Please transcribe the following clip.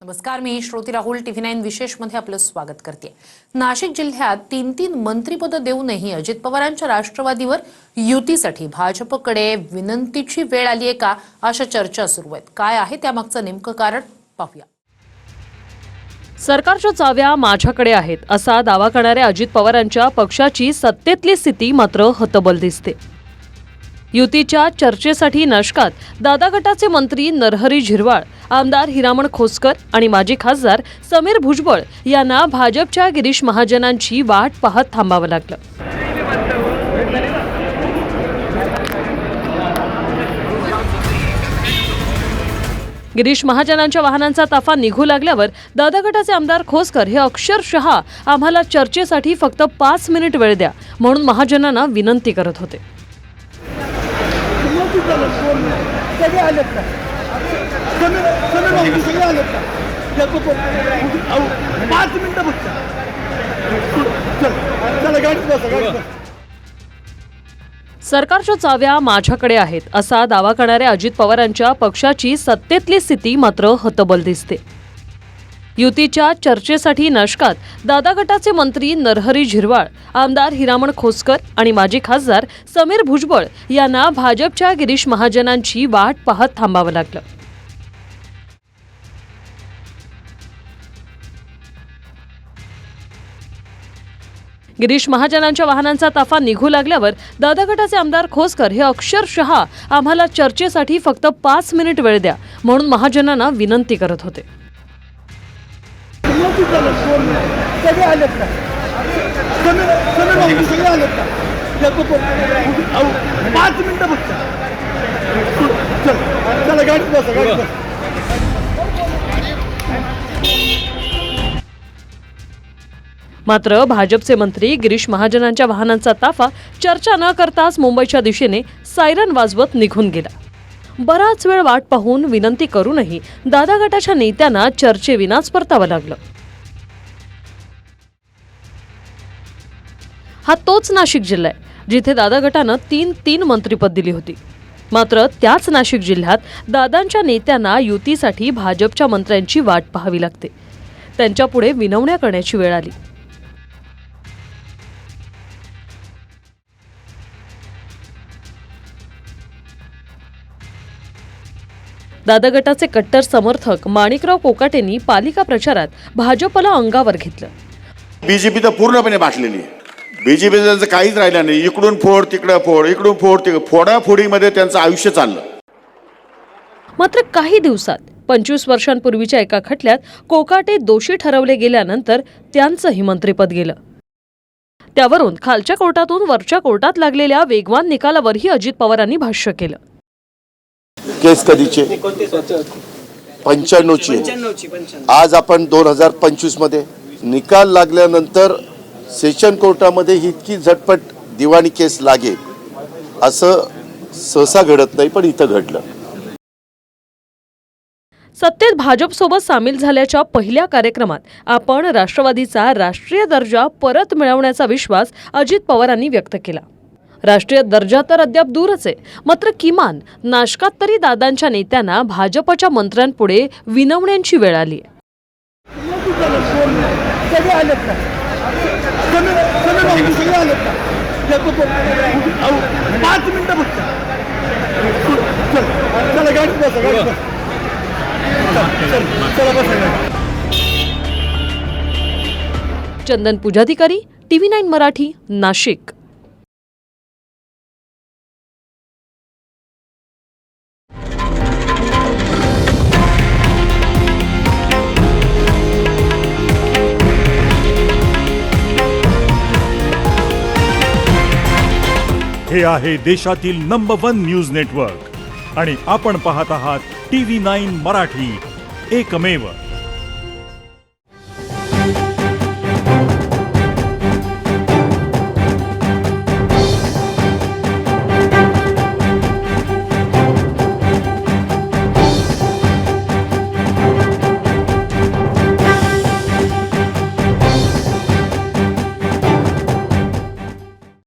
नमस्कार, मी श्रोती राहुल TV9 विशेष मध्ये आपलं स्वागत करते। नाशिक जिल्ह्यात तीन मंत्रिपद देऊनही अजित पवारांच्या राष्ट्रवादीवर युतीसाठी भाजपकडे विनंतीची वेळ आली आहे का, अशा चर्चा सुरू आहेत। काय आहे त्यामागचं नेमकं कारण पाहूया। सरकारच्या चाव्या माझ्याकडे आहेत असा दावा करणाऱ्या अजित पवारांच्या पक्षाची सत्तेतली स्थिती मात्र हतबल दिसते। युतीच्या चर्चेसाठी नाशकात दादा गटाचे मंत्री नरहरी झिरवाळ, आमदार हिरामण खोसकर आणि माजी खासदार समीर भुजबळ यांना भाजपच्या गिरीश महाजनांची वाट पाहत थांबावं लागलं। गिरीश महाजनांच्या वाहनांचा ताफा निघू लागल्यावर दादा गटाचे आमदार खोसकर हे अक्षरशः आम्हाला चर्चेसाठी फक्त 5 मिनिट वेळ द्या म्हणून महाजनांना विनंती करत होते। सरकारच्या चाव्या माझ्याकडे आहेत असा दावा करणाऱ्या अजित पवारांच्या पक्षाची सत्तेतली स्थिती मात्र हतबल दिसते। युतीच्या चर्चेसाठी नाशकात दादा गटाचे मंत्री नरहरी झिरवाळ, आमदार हिरामण खोसकर आणि माजी खासदार समीर भुजबळ यांना भाजपच्या गिरीश महाजनांची वाट पाहत थांबावं लागलं। गिरीश महाजनांच्या वाहनांचा ताफा निघू लागल्यावर दादा गटाचे आमदार खोसकर हे अक्षरशः आम्हाला चर्चेसाठी फक्त 5 मिनिट वेळ द्या म्हणून महाजनांना विनंती करत होते। मात्र भाजपचे मंत्री गिरीश महाजनांच्या वाहनांचा ताफा चर्चा न करताच मुंबईच्या दिशेने सायरन वाजवत निघून गेला। बराच वेळ वाट पाहून विनंती करूनही दादा गटाच्या नेत्यांना चर्चेविनाच परतावं लागलं। हा तोच नाशिक जिल्हा आहे जिथे दादा गटानं तीन मंत्रिपद दिली होती। मात्र त्याच नाशिक जिल्ह्यात दादांच्या नेत्यांना युतीसाठी भाजपच्या मंत्र्यांची वाट पाहावी लागते। त्यांच्यापुढे विनवण्या करण्याची वेळ आली। दादा गटाचे कट्टर समर्थक माणिकराव कोकाटेंनी पालिका प्रचारात भाजपला अंगावर घेतलं। बीजेपी तर पूर्णपणे बाटलेली आहे। बीजेपीचं काहीच राहिलं नाही। इकडून फोड तिकडे फोड, इकडून फोड तिकडे, फोडाफोडीमध्ये त्यांचं आयुष्य चाललं। मात्र काही दिवसात 25 वर्षांपूर्वीच्या एका खटल्यात कोकाटे दोषी ठरवले गेल्यानंतर त्यांचंही मंत्रिपद गेलं। त्यावरून खालच्या कोर्टातून वरच्या कोर्टात लागलेल्या वेगवान निकालावरही अजित पवारांनी भाष्य केलं। केस कधीचे 95ची, आज आपण 2025 मध्ये निकाल लागल्यानंतर सेशन कोर्टामध्ये ही इतकी झटपट दिवाणी केस लागेल असं सहसा घडत नाही, पण इथं घडलं। सत्तेत भाजपसोबत सामील झाल्याच्या पहिल्या कार्यक्रमात आपण राष्ट्रवादीचा राष्ट्रीय दर्जा परत मिळवण्याचा विश्वास अजित पवारांनी व्यक्त केला। राष्ट्रीय दर्जा तर अद्याप दूरच आहे, मात्र किमान नाशकात तरी दादांच्या नेत्यांना भाजपच्या मंत्र्यांपुढे विनवण्यांची वेळ आली आहे। चंदन पुजाधिकारी, TV9 मराठी, नाशिक। हे आहे देशातील नंबर 1 न्यूज नेटवर्क आणि आपण पाहत आहात TV9 मराठी, एकमेव।